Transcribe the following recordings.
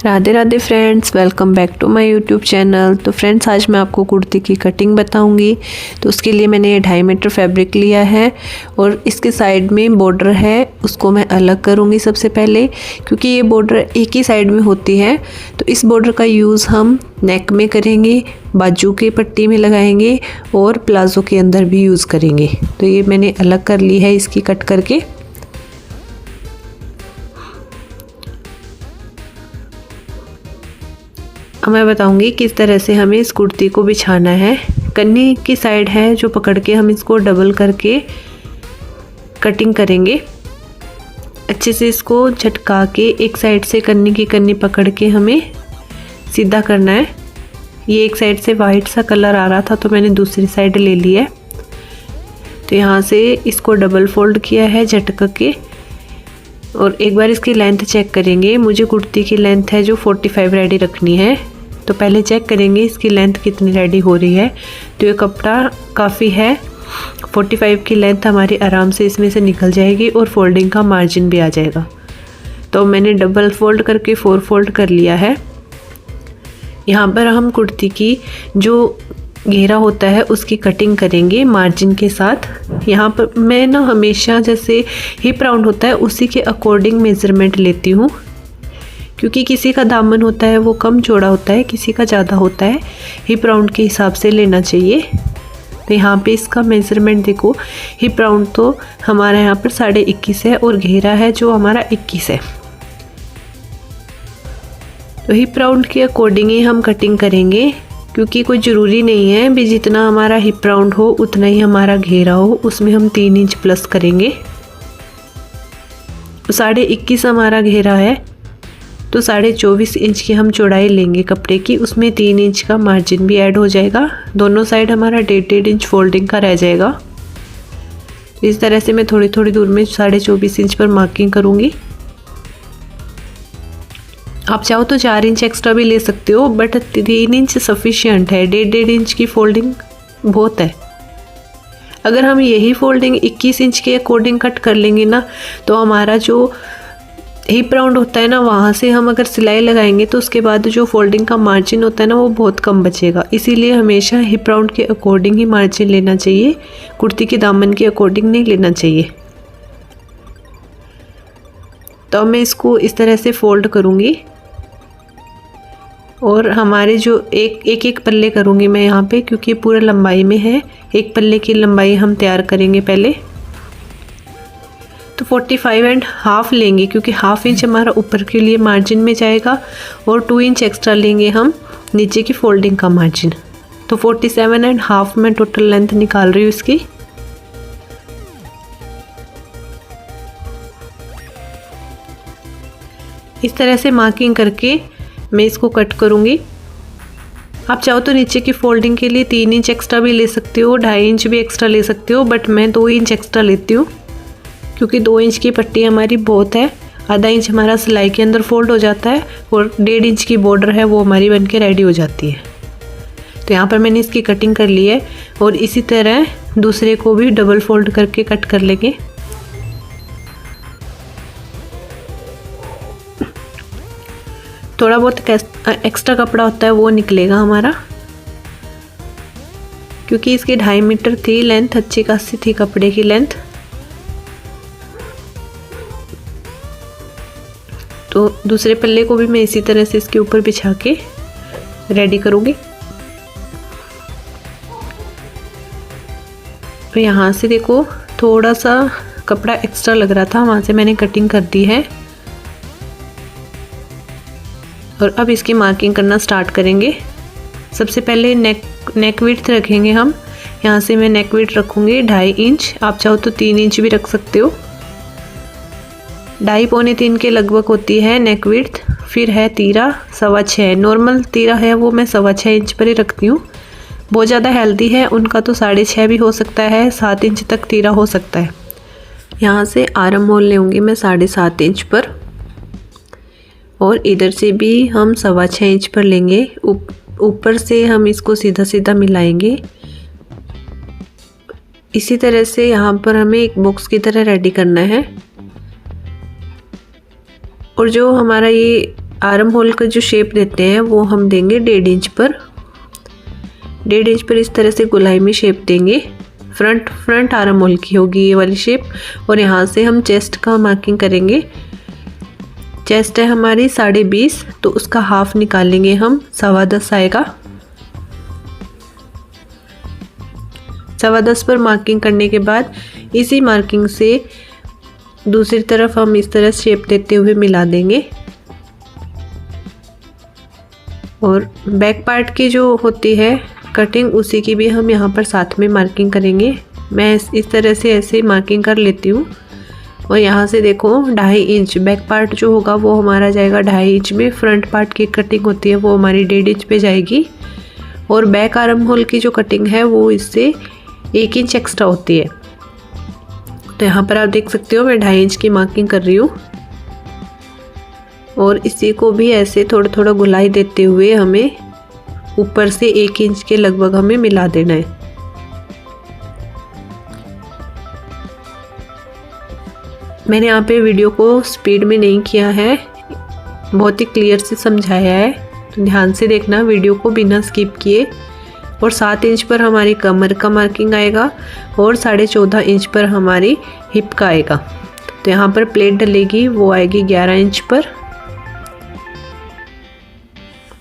Radhe Radhe friends, welcome back to my YouTube channel. तो friends, आज मैं आपको कुर्ती की कटिंग बताऊंगी। तो उसके लिए मैंने 2.5 मीटर फैब्रिक लिया है और इसके साइड में बॉर्डर है, उसको मैं अलग करूंगी सबसे पहले, क्योंकि ये बॉर्डर एक ही साइड में होती है। तो इस बॉर्डर का यूज़ हम नेक में करेंगे, बाजू की पट्टी में लगाएंगे और प्लाजो के अंदर भी यूज़ करेंगे। तो ये मैंने अलग कर ली है इसकी कट करके। अब मैं बताऊंगी किस तरह से हमें इस कुर्ती को बिछाना है। कन्नी की साइड है जो पकड़ के हम इसको डबल करके कटिंग करेंगे। अच्छे से इसको झटका के एक साइड से कन्नी की कन्नी पकड़ के हमें सीधा करना है। ये एक साइड से वाइट सा कलर आ रहा था तो मैंने दूसरी साइड ले लिया है। तो यहाँ से इसको डबल फोल्ड किया है झटका के, और एक बार इसकी लेंथ चेक करेंगे। मुझे कुर्ती की लेंथ है जो 45 रेडी रखनी है, तो पहले चेक करेंगे इसकी लेंथ कितनी रेडी हो रही है। तो ये कपड़ा काफ़ी है, 45 की लेंथ हमारी आराम से इसमें से निकल जाएगी और फोल्डिंग का मार्जिन भी आ जाएगा। तो मैंने डबल फोल्ड करके 4 फोल्ड कर लिया है। यहाँ पर हम कुर्ती की जो घेरा होता है उसकी कटिंग करेंगे मार्जिन के साथ। यहाँ पर मैं ना हमेशा जैसे हिप राउंड होता है उसी के अकॉर्डिंग मेज़रमेंट लेती हूँ, क्योंकि किसी का दामन होता है वो कम चौड़ा होता है, किसी का ज़्यादा होता है। हिप राउंड के हिसाब से लेना चाहिए। तो यहाँ पे इसका मेज़रमेंट देखो, हिप राउंड तो हमारा यहाँ पर 21.5 है और घेरा है जो हमारा 21 है। तो हिप राउंड के अकॉर्डिंग ही हम कटिंग करेंगे, क्योंकि कोई ज़रूरी नहीं है भी जितना हमारा हिप राउंड हो उतना ही हमारा घेरा हो। उसमें हम 3 इंच प्लस करेंगे। 21.5 हमारा घेरा है, तो 24.5 इंच की हम चौड़ाई लेंगे कपड़े की। उसमें 3 इंच का मार्जिन भी ऐड हो जाएगा। दोनों साइड हमारा 1.5 इंच फोल्डिंग का रह जाएगा। इस तरह से मैं थोड़ी थोड़ी दूर में 24.5 इंच पर मार्किंग करूँगी। आप चाहो तो 4 इंच एक्स्ट्रा भी ले सकते हो, बट 3 इंच सफिशिएंट है। 1.5 इंच की फोल्डिंग बहुत है। अगर हम यही फोल्डिंग 21 इंच के अकॉर्डिंग कट कर लेंगे ना, तो हमारा जो हिप राउंड होता है ना, वहाँ से हम अगर सिलाई लगाएंगे तो उसके बाद जो फोल्डिंग का मार्जिन होता है ना, वो बहुत कम बचेगा। इसीलिए हमेशा हिप राउंड के अकॉर्डिंग ही मार्जिन लेना चाहिए, कुर्ती के दामन के अकॉर्डिंग नहीं लेना चाहिए। तो मैं इसको इस तरह से फोल्ड करूँगी और हमारे जो एक पल्ले करूँगी मैं यहाँ पे, क्योंकि पूरा लंबाई में है। एक पल्ले की लंबाई हम तैयार करेंगे पहले। तो 45.5 लेंगे, क्योंकि ½ इंच हमारा ऊपर के लिए मार्जिन में जाएगा और 2 इंच एक्स्ट्रा लेंगे हम नीचे की फोल्डिंग का मार्जिन। तो 47.5 में टोटल लेंथ निकाल रही हूँ इसकी। इस तरह से मार्किंग करके मैं इसको कट करूँगी। आप चाहो तो नीचे की फोल्डिंग के लिए 3 इंच एक्स्ट्रा भी ले सकते हो, 2.5 इंच भी एक्स्ट्रा ले सकते हो, बट मैं 2 इंच एक्स्ट्रा लेती हूँ, क्योंकि 2 इंच की पट्टी हमारी बहुत है। ½ इंच हमारा सिलाई के अंदर फोल्ड हो जाता है और 1.5 इंच की बॉर्डर है वो हमारी बन के रेडी हो जाती है। तो यहाँ पर मैंने इसकी कटिंग कर ली है और इसी तरह दूसरे को भी डबल फोल्ड करके कट कर लेंगे। थोड़ा बहुत एक्स्ट्रा कपड़ा होता है वो निकलेगा हमारा, क्योंकि इसकी 2.5 मीटर थी लेंथ, अच्छी खासी थी कपड़े की लेंथ। तो दूसरे पल्ले को भी मैं इसी तरह से इसके ऊपर बिछा के रेडी करूँगी। तो यहाँ से देखो थोड़ा सा कपड़ा एक्स्ट्रा लग रहा था, वहाँ से मैंने कटिंग कर दी है। और अब इसकी मार्किंग करना स्टार्ट करेंगे। सबसे पहले नेक विड्थ रखेंगे हम। यहाँ से मैं नेक विड्थ रखूँगी 2.5 इंच। आप चाहो तो 3 इंच भी रख सकते हो। 2.5 पौने 3 के लगभग होती है नेक विड्थ। फिर है तीरा 6.25। नॉर्मल तीरा है वो मैं 6.25 इंच पर ही रखती हूँ। बहुत ज़्यादा हेल्दी है उनका तो 6.5 भी हो सकता है, 7 इंच तक तीरा हो सकता है। यहाँ से आर्म होल लेंगे मैं 7.5 इंच पर, और इधर से भी हम 6.25 इंच पर लेंगे। ऊपर से हम इसको सीधा सीधा मिलाएंगे। इसी तरह से यहाँ पर हमें एक बॉक्स की तरह रेडी करना है। और जो हमारा ये आर्म होल का जो शेप देते हैं वो हम देंगे 1.5 इंच पर। 1.5 इंच पर इस तरह से गोलाई में शेप देंगे। फ्रंट आर्म होल की होगी ये वाली शेप। और यहाँ से हम चेस्ट का मार्किंग करेंगे। चेस्ट है हमारी 20.5, तो उसका हाफ निकालेंगे हम, 10.25 आएगा। 10.25 पर मार्किंग करने के बाद इसी मार्किंग से दूसरी तरफ हम इस तरह शेप देते हुए मिला देंगे। और बैक पार्ट की जो होती है कटिंग, उसी की भी हम यहाँ पर साथ में मार्किंग करेंगे। मैं इस तरह से ऐसे मार्किंग कर लेती हूँ। और यहाँ से देखो 2.5 इंच बैक पार्ट जो होगा वो हमारा जाएगा 2.5 इंच में। फ्रंट पार्ट की कटिंग होती है वो हमारी 1.5 इंच पे जाएगी। और बैक आर्म होल की जो कटिंग है वो इससे 1 इंच एक्स्ट्रा होती है। तो यहाँ पर आप देख सकते हो मैं 2.5 इंच की मार्किंग कर रही हूँ। और इसी को भी ऐसे थोड़ा थोड़ा गोलाई देते हुए हमें ऊपर से 1 इंच के लगभग हमें मिला देना है। मैंने यहाँ पे वीडियो को स्पीड में नहीं किया है, बहुत ही क्लियर से समझाया है, तो ध्यान से देखना वीडियो को बिना स्किप किए। और 7 इंच पर हमारी कमर का मार्किंग आएगा और 14.5 इंच पर हमारी हिप का आएगा। तो यहाँ पर प्लेट डलेगी वो आएगी 11 इंच पर।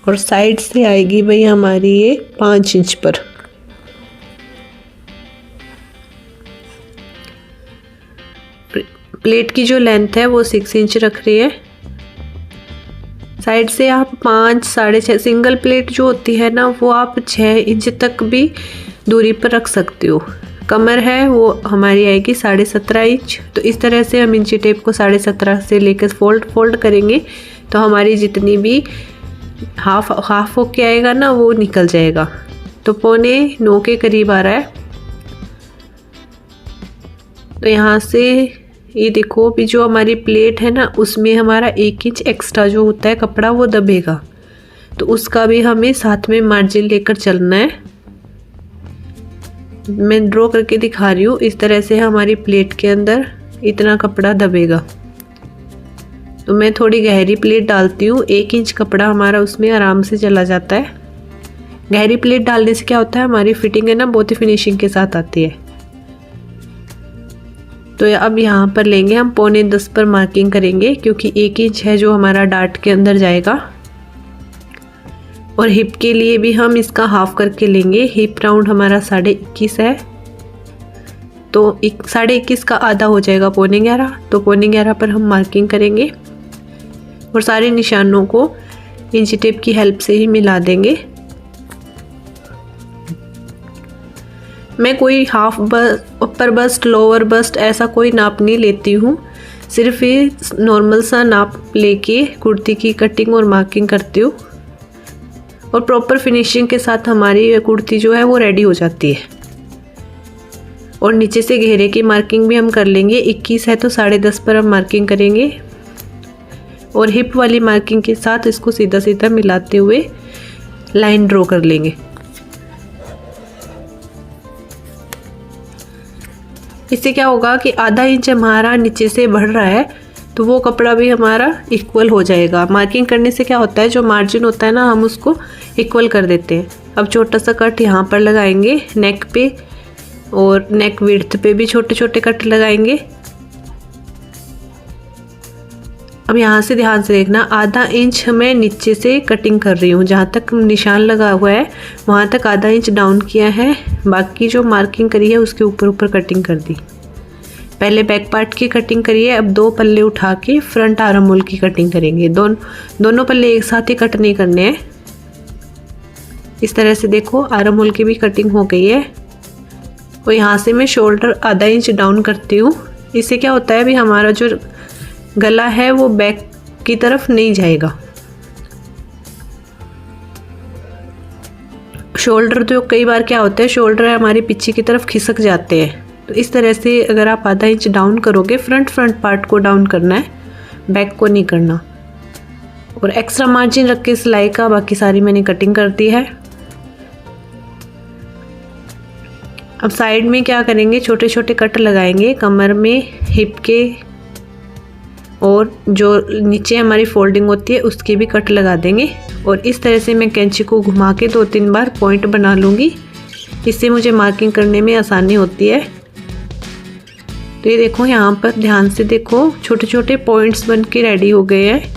और साइड से आएगी भाई हमारी ये 5 इंच पर। प्लेट की जो लेंथ है वो 6 इंच रख रही है। साइड से आप 5, 6.5, सिंगल प्लेट जो होती है ना वो आप 6 इंच तक भी दूरी पर रख सकते हो। कमर है वो हमारी आएगी 17.5 इंच। तो इस तरह से हम इंची टेप को 17.5 से लेकर फोल्ड करेंगे तो हमारी जितनी भी हाफ होके आएगा ना वो निकल जाएगा। तो 8.25 के करीब आ रहा है। तो यहाँ से ये देखो अभी जो हमारी प्लेट है ना उसमें हमारा 1 इंच एक्स्ट्रा जो होता है कपड़ा वो दबेगा। तो उसका भी हमें साथ में मार्जिन लेकर चलना है। मैं ड्रॉ करके दिखा रही हूँ। इस तरह से हमारी प्लेट के अंदर इतना कपड़ा दबेगा। तो मैं थोड़ी गहरी प्लेट डालती हूँ, 1 इंच कपड़ा हमारा उसमें आराम से चला जाता है। गहरी प्लेट डालने से क्या होता है हमारी फिटिंग है ना बहुत ही फिनिशिंग के साथ आती है। तो अब यहाँ पर लेंगे हम 9.25 पर मार्किंग करेंगे क्योंकि 1 इंच है जो हमारा डार्ट के अंदर जाएगा। और हिप के लिए भी हम इसका हाफ करके लेंगे। हिप राउंड हमारा 21.5 है, तो 21.5 का आधा हो जाएगा 11.25। तो 11.25 पर हम मार्किंग करेंगे और सारे निशानों को इंची टेप की हेल्प से ही मिला देंगे। मैं कोई हाफ अपर बस्ट, लोअर बस्ट ऐसा कोई नाप नहीं लेती हूँ, सिर्फ ये नॉर्मल सा नाप लेके कुर्ती की कटिंग और मार्किंग करती हूँ। और प्रॉपर फिनिशिंग के साथ हमारी कुर्ती जो है वो रेडी हो जाती है। और नीचे से घेरे की मार्किंग भी हम कर लेंगे। 21 है तो 10.5 पर हम मार्किंग करेंगे। और हिप वाली मार्किंग के साथ इसको सीधा सीधा मिलाते हुए लाइन ड्रॉ कर लेंगे। इससे क्या होगा कि आधा इंच हमारा नीचे से बढ़ रहा है तो वो कपड़ा भी हमारा इक्वल हो जाएगा। मार्किंग करने से क्या होता है जो मार्जिन होता है ना हम उसको इक्वल कर देते हैं। अब छोटा सा कट यहाँ पर लगाएंगे नेक पे, और नेक विड्थ पे भी छोटे छोटे कट लगाएंगे। अब यहाँ से ध्यान से देखना, आधा इंच मैं नीचे से कटिंग कर रही हूँ। जहाँ तक निशान लगा हुआ है वहाँ तक आधा इंच डाउन किया है, बाकी जो मार्किंग करी है उसके ऊपर ऊपर कटिंग कर दी। पहले बैक पार्ट की कटिंग करिए, अब 2 पल्ले उठा के फ्रंट आर्म होल की कटिंग करेंगे। दोनों पल्ले एक साथ ही कट नहीं करने हैं। इस तरह से देखो आर्म होल की भी कटिंग हो गई है। और यहाँ से मैं शोल्डर आधा इंच डाउन करती हूँ। इससे क्या होता है भी हमारा जो गला है वो बैक की तरफ नहीं जाएगा। शोल्डर तो कई बार क्या होता है शोल्डर हमारे पीछे की तरफ खिसक जाते हैं। तो इस तरह से अगर आप आधा इंच डाउन करोगे, फ्रंट पार्ट को डाउन करना है, बैक को नहीं करना। और एक्स्ट्रा मार्जिन रख के सिलाई का बाकी सारी मैंने कटिंग कर दी है। अब साइड में क्या करेंगे, छोटे छोटे कट लगाएंगे कमर में, हिप के और जो नीचे हमारी फोल्डिंग होती है उसकी भी कट लगा देंगे। और इस तरह से मैं कैंची को घुमा के 2-3 बार पॉइंट बना लूँगी, इससे मुझे मार्किंग करने में आसानी होती है। तो ये देखो, यहाँ पर ध्यान से देखो, छोटे छोटे पॉइंट्स बन के रेडी हो गए हैं।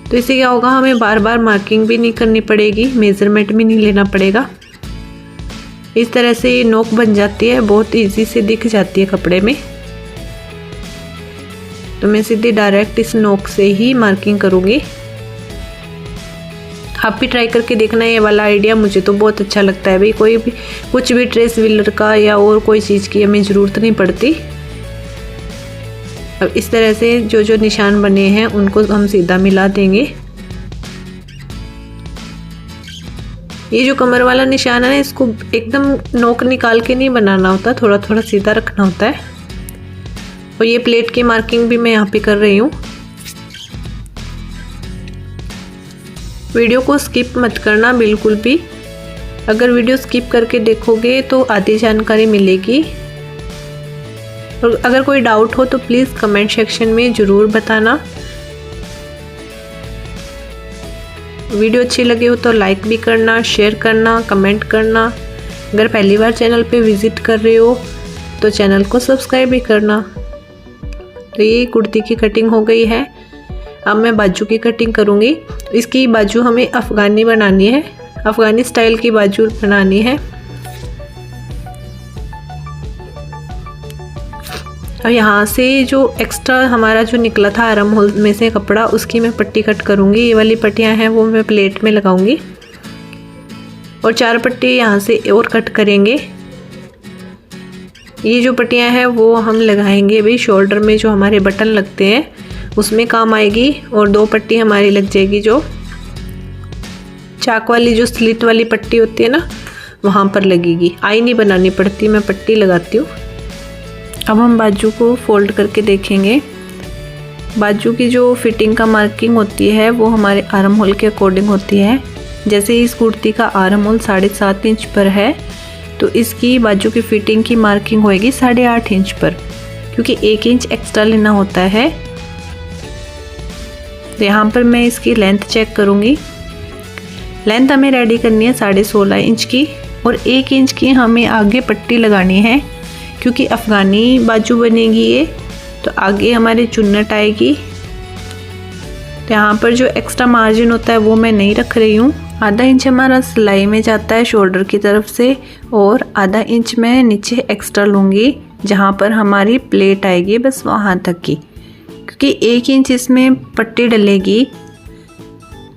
तो इससे क्या होगा, हमें बार बार मार्किंग भी नहीं करनी पड़ेगी, मेज़रमेंट भी नहीं लेना पड़ेगा। इस तरह से ये नोक बन जाती है, बहुत इजी से दिख जाती है कपड़े में। तो मैं सीधे डायरेक्ट इस नोक से ही मार्किंग करूँगी। आप भी ट्राई करके देखना, ये वाला आइडिया मुझे तो बहुत अच्छा लगता है भाई। कोई भी कुछ भी ट्रेस व्हीलर का या और कोई चीज़ की हमें ज़रूरत नहीं पड़ती। अब इस तरह से जो जो निशान बने हैं उनको हम सीधा मिला देंगे। ये जो कमर वाला निशान है ना, इसको एकदम नोक निकाल के नहीं बनाना होता, थोड़ा थोड़ा सीधा रखना होता है। और ये प्लेट की मार्किंग भी मैं यहाँ पे कर रही हूँ। वीडियो को स्किप मत करना बिल्कुल भी। अगर वीडियो स्किप करके देखोगे तो आधी जानकारी मिलेगी। और अगर कोई डाउट हो तो प्लीज़ कमेंट सेक्शन में ज़रूर बताना। वीडियो अच्छी लगे हो तो लाइक भी करना, शेयर करना, कमेंट करना। अगर पहली बार चैनल पे विज़िट कर रहे हो तो चैनल को सब्सक्राइब भी करना। तो ये कुर्ती की कटिंग हो गई है। अब मैं बाजू की कटिंग करूँगी। इसकी बाजू हमें अफ़गानी बनानी है, अफ़गानी स्टाइल की बाजू बनानी है। और यहाँ से जो एक्स्ट्रा हमारा जो निकला था आर्म होल में से कपड़ा, उसकी मैं पट्टी कट करूँगी। ये वाली पट्टियाँ हैं वो मैं प्लेट में लगाऊँगी और 4 पट्टी यहाँ से और कट करेंगे। ये जो पट्टियाँ हैं वो हम लगाएंगे भाई शोल्डर में, जो हमारे बटन लगते हैं उसमें काम आएगी। और 2 पट्टी हमारी लग जाएगी जो चाक वाली, जो स्लिट वाली पट्टी होती है ना, वहाँ पर लगेगी। आई नहीं बनानी पड़ती, मैं पट्टी लगाती हूँ। अब हम बाजू को फोल्ड करके देखेंगे। बाजू की जो फिटिंग का मार्किंग होती है वो हमारे आर्म होल के अकॉर्डिंग होती है। जैसे इस कुर्ती का आर्म होल 7.5 इंच पर है, तो इसकी बाजू की फिटिंग की मार्किंग होएगी 8.5 इंच पर, क्योंकि 1 इंच एक्स्ट्रा लेना होता है। तो यहाँ पर मैं इसकी लेंथ चेक करूँगी। लेंथ हमें रेडी करनी है 16.5 इंच की, और 1 इंच की हमें आगे पट्टी लगानी है, क्योंकि अफ़गानी बाजू बनेगी ये, तो आगे हमारी चुन्नट आएगी। तो यहाँ पर जो एक्स्ट्रा मार्जिन होता है वो मैं नहीं रख रही हूँ। आधा इंच हमारा सिलाई में जाता है शोल्डर की तरफ से, और आधा इंच मैं नीचे एक्स्ट्रा लूँगी जहाँ पर हमारी प्लेट आएगी, बस वहाँ तक की। क्योंकि 1 इंच इसमें पट्टी डलेगी,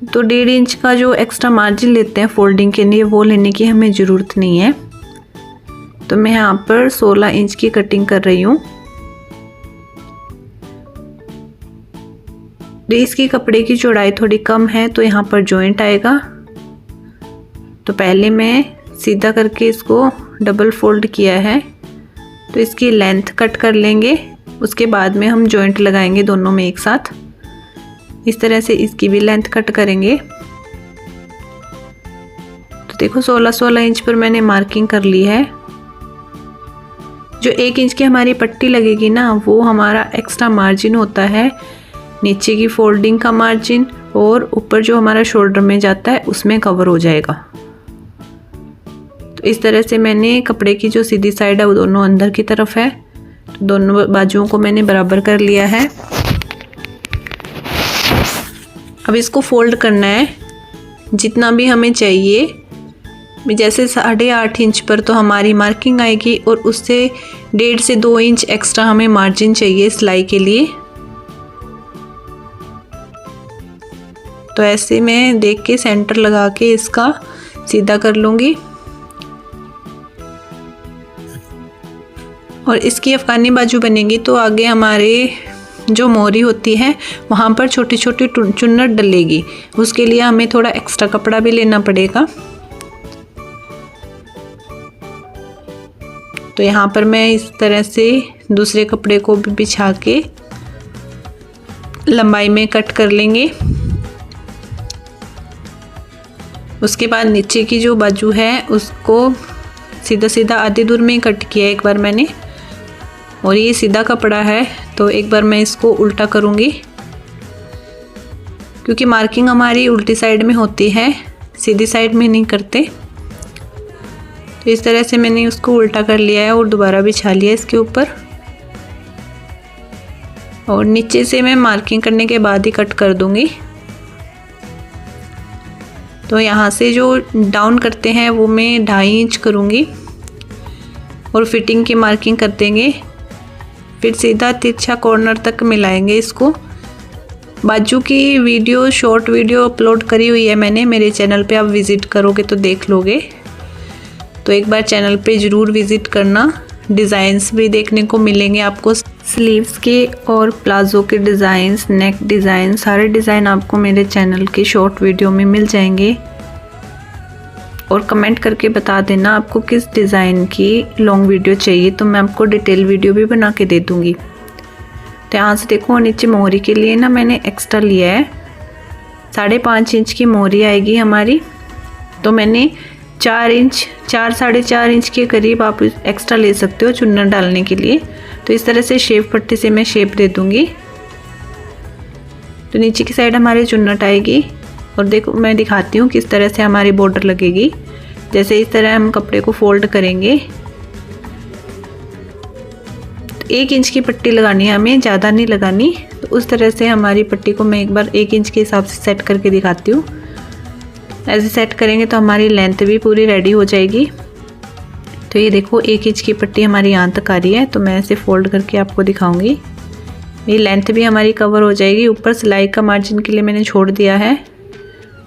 तो 1.5 इंच का जो एक्स्ट्रा मार्जिन लेते हैं फोल्डिंग के लिए, वो लेने की हमें ज़रूरत नहीं है। तो मैं यहाँ पर 16 इंच की कटिंग कर रही हूँ। इसकी कपड़े की चौड़ाई थोड़ी कम है, तो यहाँ पर जॉइंट आएगा। तो पहले मैं सीधा करके इसको डबल फोल्ड किया है, तो इसकी लेंथ कट कर लेंगे। उसके बाद में हम जॉइंट लगाएंगे दोनों में एक साथ। इस तरह से इसकी भी लेंथ कट करेंगे। तो देखो 16 इंच पर मैंने मार्किंग कर ली है। जो 1 इंच की हमारी पट्टी लगेगी ना, वो हमारा एक्स्ट्रा मार्जिन होता है, नीचे की फोल्डिंग का मार्जिन, और ऊपर जो हमारा शोल्डर में जाता है उसमें कवर हो जाएगा। तो इस तरह से मैंने कपड़े की जो सीधी साइड है वो दोनों अंदर की तरफ है, तो दोनों बाजुओं को मैंने बराबर कर लिया है। अब इसको फोल्ड करना है जितना भी हमें चाहिए। जैसे 8.5 इंच पर तो हमारी मार्किंग आएगी, और उससे 1.5 से 2 इंच एक्स्ट्रा हमें मार्जिन चाहिए सिलाई के लिए। तो ऐसे मैं देख के सेंटर लगा के इसका सीधा कर लूँगी। और इसकी अफ़गानी बाजू बनेगी, तो आगे हमारे जो मोरी होती है वहाँ पर छोटी छोटी चुन्नट डलेगी। उसके लिए हमें थोड़ा एक्स्ट्रा कपड़ा भी लेना पड़ेगा। तो यहाँ पर मैं इस तरह से दूसरे कपड़े को भी बिछा के लंबाई में कट कर लेंगे। उसके बाद नीचे की जो बाजू है उसको सीधा सीधा आधी दूर में कट किया एक बार मैंने। और ये सीधा कपड़ा है तो एक बार मैं इसको उल्टा करूँगी, क्योंकि मार्किंग हमारी उल्टी साइड में होती है, सीधी साइड में नहीं करते। तो इस तरह से मैंने उसको उल्टा कर लिया है और दोबारा बिछा लिया इसके ऊपर। और नीचे से मैं मार्किंग करने के बाद ही कट कर दूंगी। तो यहाँ से जो डाउन करते हैं वो मैं 2.5 इंच करूँगी और फिटिंग की मार्किंग कर देंगे। फिर सीधा तिरछा कॉर्नर तक मिलाएंगे इसको। बाजू की वीडियो, शॉर्ट वीडियो अपलोड करी हुई है मैंने मेरे चैनल पे, आप विज़िट करोगे तो देख लोगे। तो एक बार चैनल पे ज़रूर विज़िट करना, डिज़ाइंस भी देखने को मिलेंगे आपको। स्लीव्स के और प्लाज़ो के डिज़ाइंस, नेक डिज़ाइन, सारे डिज़ाइन आपको मेरे चैनल के शॉर्ट वीडियो में मिल जाएंगे। और कमेंट करके बता देना आपको किस डिज़ाइन की लॉन्ग वीडियो चाहिए, तो मैं आपको डिटेल वीडियो भी बना के दे दूँगी। तो यहाँ से देखो, नीचे मोहरी के लिए ना मैंने एक्स्ट्रा लिया है, 5.5 इंच की मोहरी आएगी हमारी। तो मैंने 4 इंच, 4-4.5 इंच के करीब आप एक्स्ट्रा ले सकते हो चुन्नट डालने के लिए। तो इस तरह से शेप पट्टी से मैं शेप दे दूँगी। तो नीचे की साइड हमारी चुन्नट आएगी और देखो मैं दिखाती हूँ किस तरह से हमारी बॉर्डर लगेगी। जैसे इस तरह हम कपड़े को फोल्ड करेंगे। 1 इंच की पट्टी लगानी है हमें, ज़्यादा नहीं लगानी। तो उस तरह से हमारी पट्टी को मैं एक बार 1 इंच के हिसाब से सेट करके दिखाती हूँ। ऐसे सेट करेंगे तो हमारी लेंथ भी पूरी रेडी हो जाएगी। तो ये देखो 1 इंच की पट्टी हमारी यहाँ तक आ रही है। तो मैं ऐसे फोल्ड करके आपको दिखाऊंगी। ये लेंथ भी हमारी कवर हो जाएगी। ऊपर सिलाई का मार्जिन के लिए मैंने छोड़ दिया है।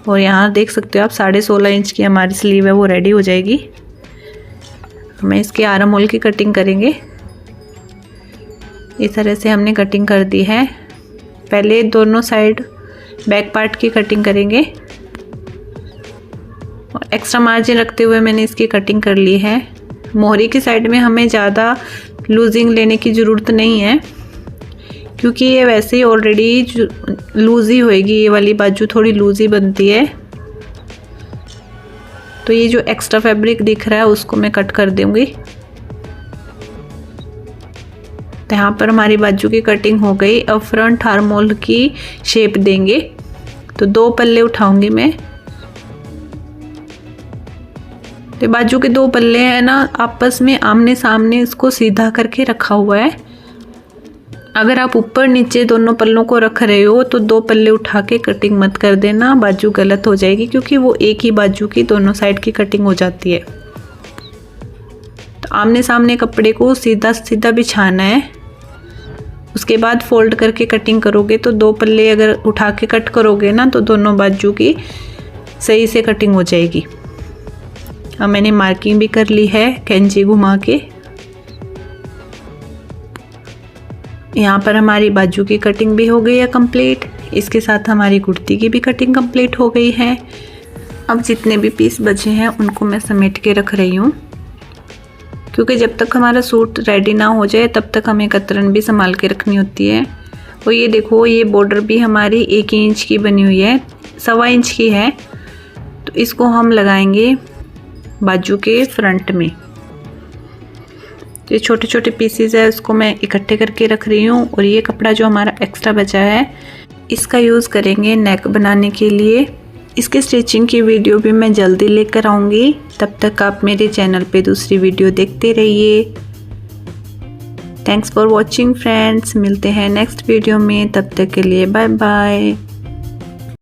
और यहाँ देख सकते हो आप 16.5 इंच की हमारी स्लीव है, वो रेडी हो जाएगी। हमें इसके आर्म होल की कटिंग करेंगे। इस तरह से हमने कटिंग कर दी है। पहले दोनों साइड बैक पार्ट की कटिंग करेंगे और एक्स्ट्रा मार्जिन रखते हुए मैंने इसकी कटिंग कर ली है। मोहरी की साइड में हमें ज़्यादा लूजिंग लेने की ज़रूरत नहीं है, क्योंकि ये वैसे ही ऑलरेडी लूज ही होएगी। ये वाली बाजू थोड़ी लूज ही बनती है। तो ये जो एक्स्ट्रा फैब्रिक दिख रहा है उसको मैं कट कर दूंगी। तो यहाँ पर हमारी बाजू की कटिंग हो गई। अब फ्रंट आर्म होल की शेप देंगे। तो 2 पल्ले उठाऊंगी मैं। तो बाजू के 2 पल्ले हैं ना, आपस में आमने सामने इसको सीधा करके रखा हुआ है। अगर आप ऊपर नीचे दोनों पल्लों को रख रहे हो तो 2 पल्ले उठा के कटिंग मत कर देना, बाजू गलत हो जाएगी, क्योंकि वो एक ही बाजू की दोनों साइड की कटिंग हो जाती है। तो आमने सामने कपड़े को सीधा सीधा बिछाना है। उसके बाद फोल्ड करके कटिंग करोगे तो 2 पल्ले अगर उठा के कट करोगे ना तो दोनों बाजू की सही से कटिंग हो जाएगी। अब मैंने मार्किंग भी कर ली है कैंची घुमा के। यहाँ पर हमारी बाजू की कटिंग भी हो गई है कंप्लीट। इसके साथ हमारी कुर्ती की भी कटिंग कंप्लीट हो गई है। अब जितने भी पीस बचे हैं उनको मैं समेट के रख रही हूँ, क्योंकि जब तक हमारा सूट रेडी ना हो जाए तब तक हमें कतरन भी संभाल के रखनी होती है। और ये देखो, ये बॉर्डर भी हमारी 1 इंच की बनी हुई है, 1.25 इंच की है। तो इसको हम लगाएंगे बाजू के फ्रंट में। ये छोटे छोटे पीसेस है, उसको मैं इकट्ठे करके रख रही हूँ। और ये कपड़ा जो हमारा एक्स्ट्रा बचा है इसका यूज़ करेंगे नेक बनाने के लिए। इसके स्टिचिंग की वीडियो भी मैं जल्दी लेकर आऊँगी। तब तक आप मेरे चैनल पे दूसरी वीडियो देखते रहिए। Thanks for watching friends. मिलते हैं नेक्स्ट वीडियो में, तब तक के लिए बाय बाय।